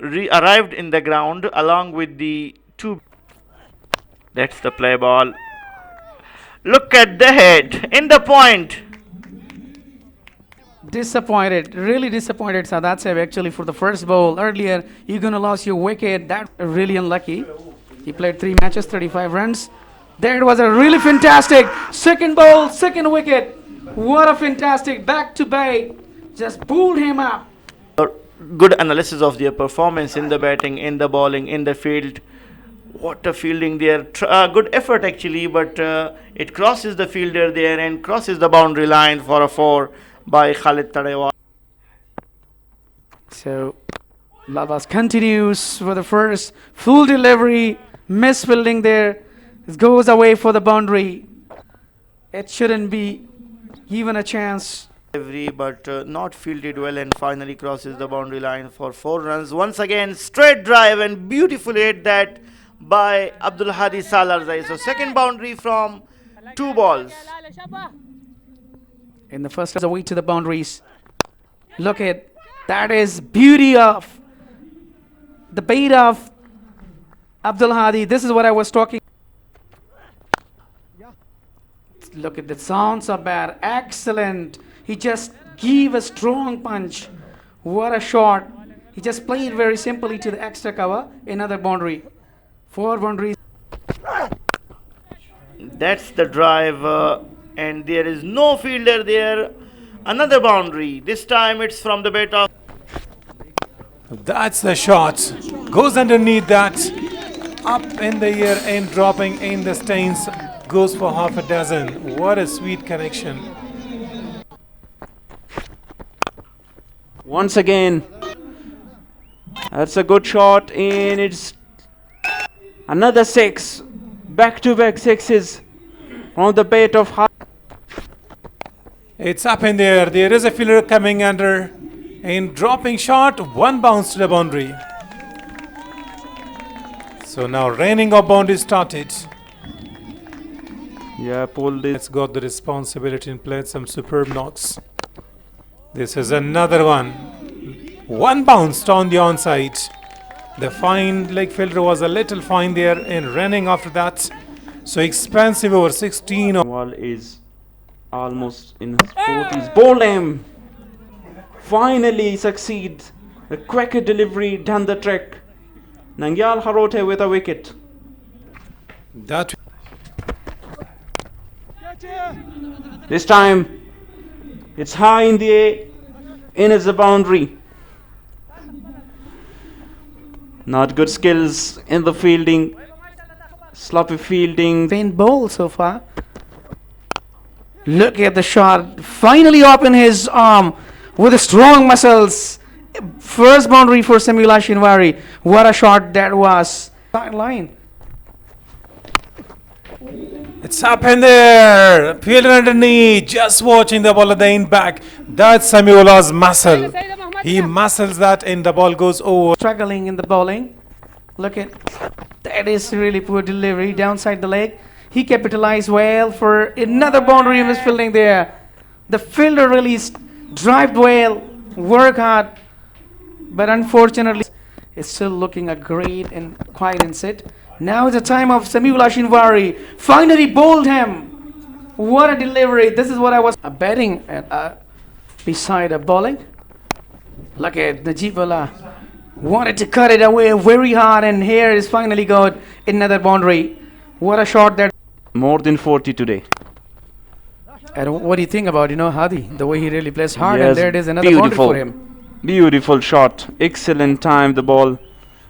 arrived in the ground along with the two. That's the play ball. Look at the head in the point. Disappointed, really disappointed, Sadatsev, actually, for the first bowl. Earlier, you're going to lose your wicket. That really unlucky. He played 3 matches, 35 runs. That was a really fantastic second bowl, second wicket. What a fantastic back-to-back. Just pulled him up. Good analysis of their performance in the batting, in the bowling, in the field. What a fielding there. Good effort actually, but it crosses the fielder there and crosses the boundary line for a 4 by Khalid Tarakhil. So, Lavas continues for the first full delivery. Misfielding there. It goes away for the boundary. It shouldn't be given a chance. But not fielded well and finally crosses the boundary line for 4 runs. Once again, straight drive and beautifully hit that by Abdul Hadi Salarzai. So second boundary from 2 balls. In the first away to the boundaries. Look at that is beauty of the bait of Abdul Hadi. This is what I was talking. Look at the sounds of bat. Excellent. He just gave a strong punch. What a shot. He just played very simply to the extra cover. Another boundary. 4 boundaries. That's the drive. And there is no fielder there. Another boundary. This time it's from the bat of. That's the shot. Goes underneath that. Up in the air and dropping in the stains. Goes for half a dozen. What a sweet connection. Once again, that's a good shot, and it's another 6. Back-to-back 6s on the bat of. It's up in the air. There is a fielder coming under. And dropping shot. 1 bounce to the boundary. So now raining of boundaries started. Yeah, pulled it. It's got the responsibility and played some superb knocks. This is another one. 1 bounced on the onside. The fine leg fielder was a little fine there and running after that. So expensive over 16. Wall is almost in his 40s. Bowled him. Finally succeed. A quicker delivery down the track. Nangyal Harote with a wicket. That This time it's high in the air. In is the boundary. Not good skills in the fielding. Sloppy fielding. Faint bowl so far. Look at the shot. Finally open his arm with the strong muscles. First boundary for Sameela Shinwari. What a shot that was. Line. It's up in there. Fielder underneath. Just watching the ball at the end back. That's Samiullah's muscle. He muscles that and the ball goes over. Struggling in the bowling. Look at that is really poor delivery downside the leg. He capitalized well for another boundary in his fielding there. The fielder really drived well, work hard, but unfortunately it's still looking a great and quiet and sit. Now it's the time of Sameela Shinwari. Finally bowled him. What a delivery. This is what I was betting beside a bowling. Look at Najibullah. Wanted to cut it away very hard, and here is finally got another boundary. What a shot that. More than 40 today. And what do you think about, Hadi? The way he really plays hard, Yes, and there it is another beautiful. boundary for him. Beautiful shot. Excellent time the ball.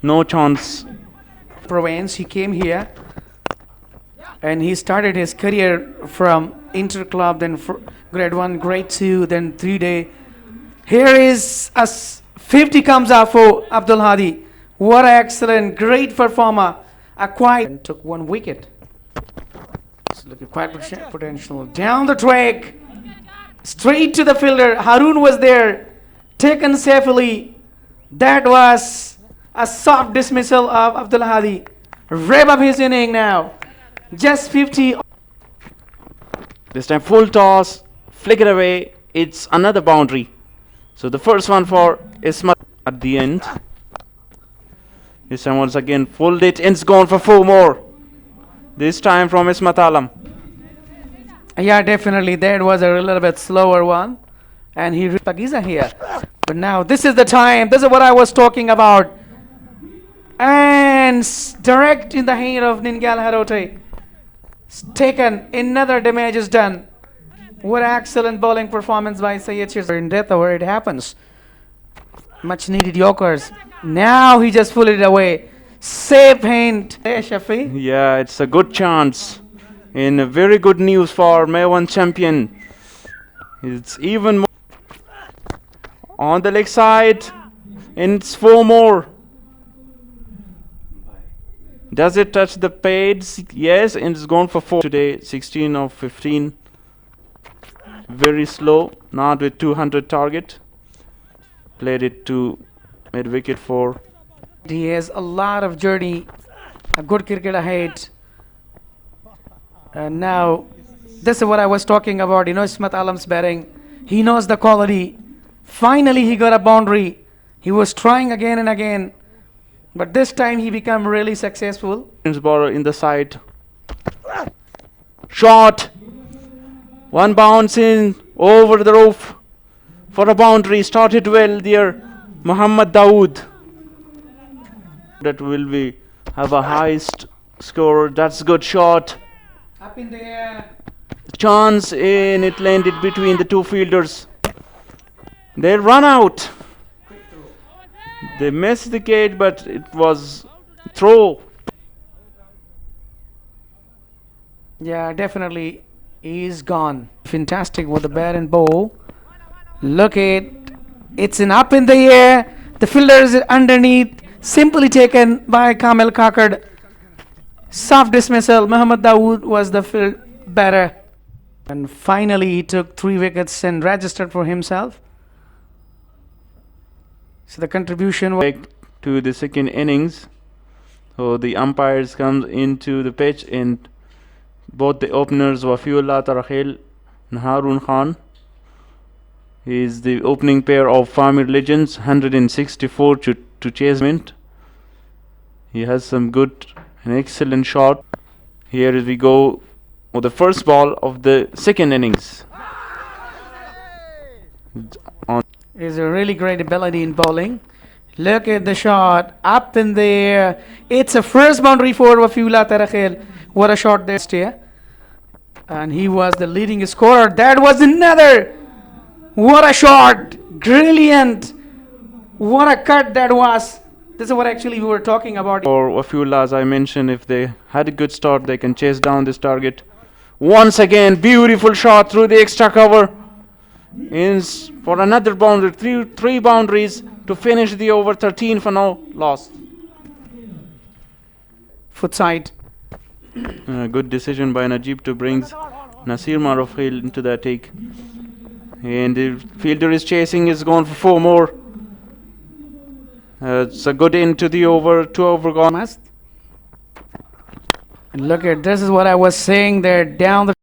No chance. Provence, he came here and he started his career from inter-club, then grade 1, grade 2, then 3-day. Here is a 50 comes out for Abdul Hadi. What an excellent, great performer. Acquired and took 1 wicket. It's looking quite potential. Down the track, straight to the fielder. Haroon was there, taken safely. That was a soft dismissal of Abdul Hadi. Rev up his inning now. Just 50. This time full toss. Flick it away. It's another boundary. So the first one for Ismail at the end. This time once again pulled it and it's gone for 4 more. This time from Ismat Alam. Yeah, definitely. That was a little bit slower one. And he reached Pakiza here. But now this is the time. This is what I was talking about. And direct in the hand of Ningal Harote. Taken. Another damage is done. What excellent bowling performance by Syed Shirzad. In death over it happens. Much needed Yorkers. Now he just pulled it away. Safe hand. Hey, Shafi. Yeah, it's a good chance. And a very good news for Maiwand Champion. It's even more on the leg side. And it's 4 more. Does it touch the pads? Yes, and it's gone for 4 today. 16 of 15. Very slow. Not with 200 target. Played it to mid wicket for. He has a lot of journey. A good cricket ahead. And now, this is what I was talking about. You know, Ismat Alam's batting. He knows the quality. Finally, he got a boundary. He was trying again and again. But this time, he became really successful. Bowler in the side. Shot. One bounce in over the roof for a boundary. Started well there. Muhammad Dawood. That will be have a highest score. That's good shot. Up in the air. Chance and it landed between the 2 fielders. They run out. They missed the gate, but it was throw. Yeah, definitely. He's gone. Fantastic with the bat and ball. Look at it's an up in the air. The fielder is underneath. Simply taken by Kamil Kakad. Soft dismissal. Muhammad Dawood was the field batter. And finally, he took 3 wickets and registered for himself. So the contribution was Back to the second innings. So the umpires comes into the pitch and both the openers Wafiullah Tarakhil and Harun Khan. He is the opening pair of Pamir Legends, 164 to chase mint. He has some good and excellent shot. Here we go with the first ball of the second innings. is a really great ability in bowling. Look at the shot up in the air. It's a first boundary for Wafiullah Tarakhil. What a shot there. And he was the leading scorer. That was another. What a shot. Brilliant. What a cut that was. This is what actually we were talking about. For Wafiullah, as I mentioned, if they had a good start, they can chase down this target. Once again, beautiful shot through the extra cover. Ins for another boundary. Three boundaries to finish the over. 13 for now. Lost. Foot side. Good decision by Najib to bring Nasir Marufil into the take. And the fielder is chasing, is gone for 4 more. It's a good end to the over, 2 over gone. And look at this is what I was saying there down the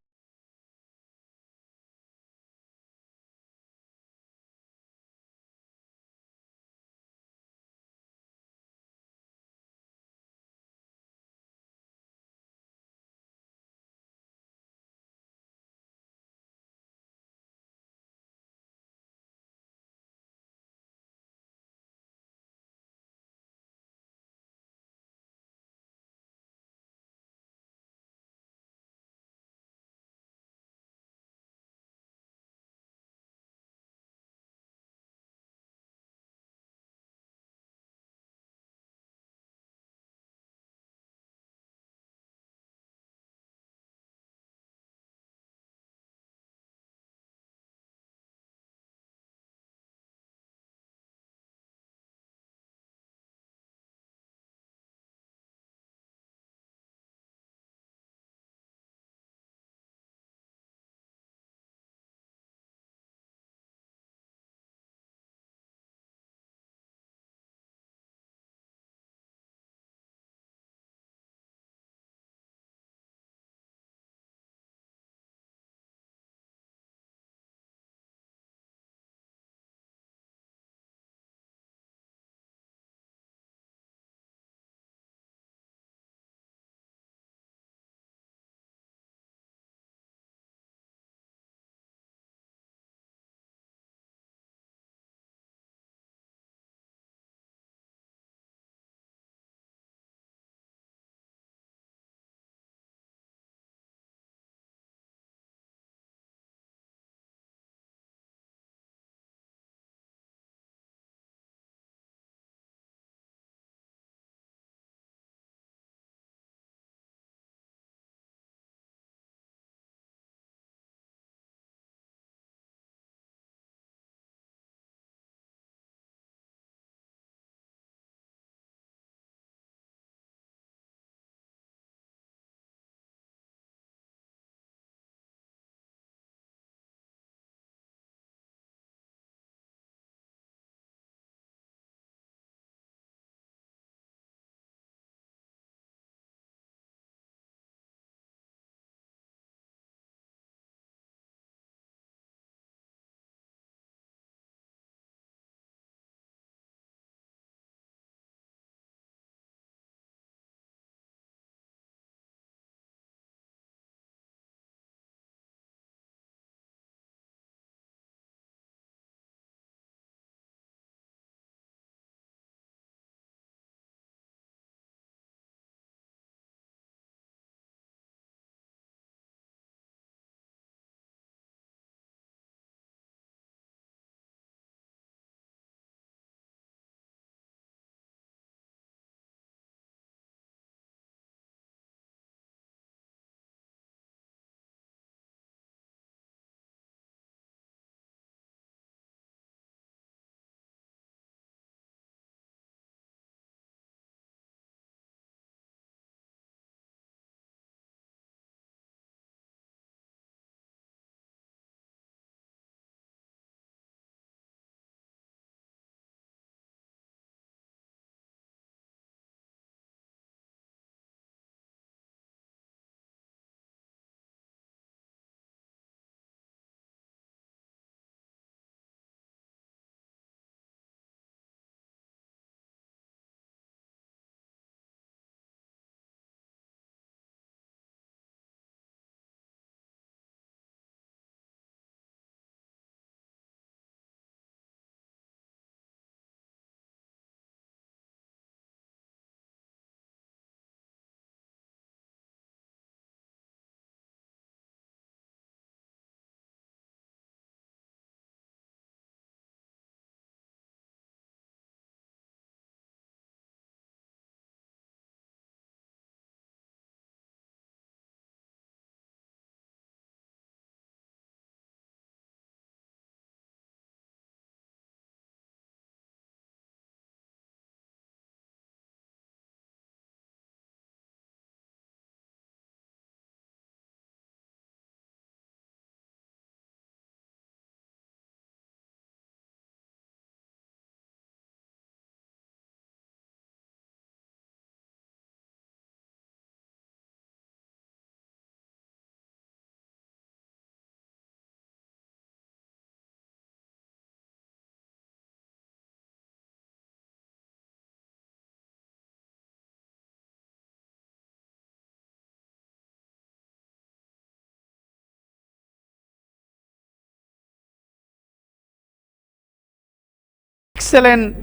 excellent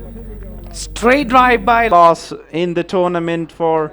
straight drive by loss in the tournament for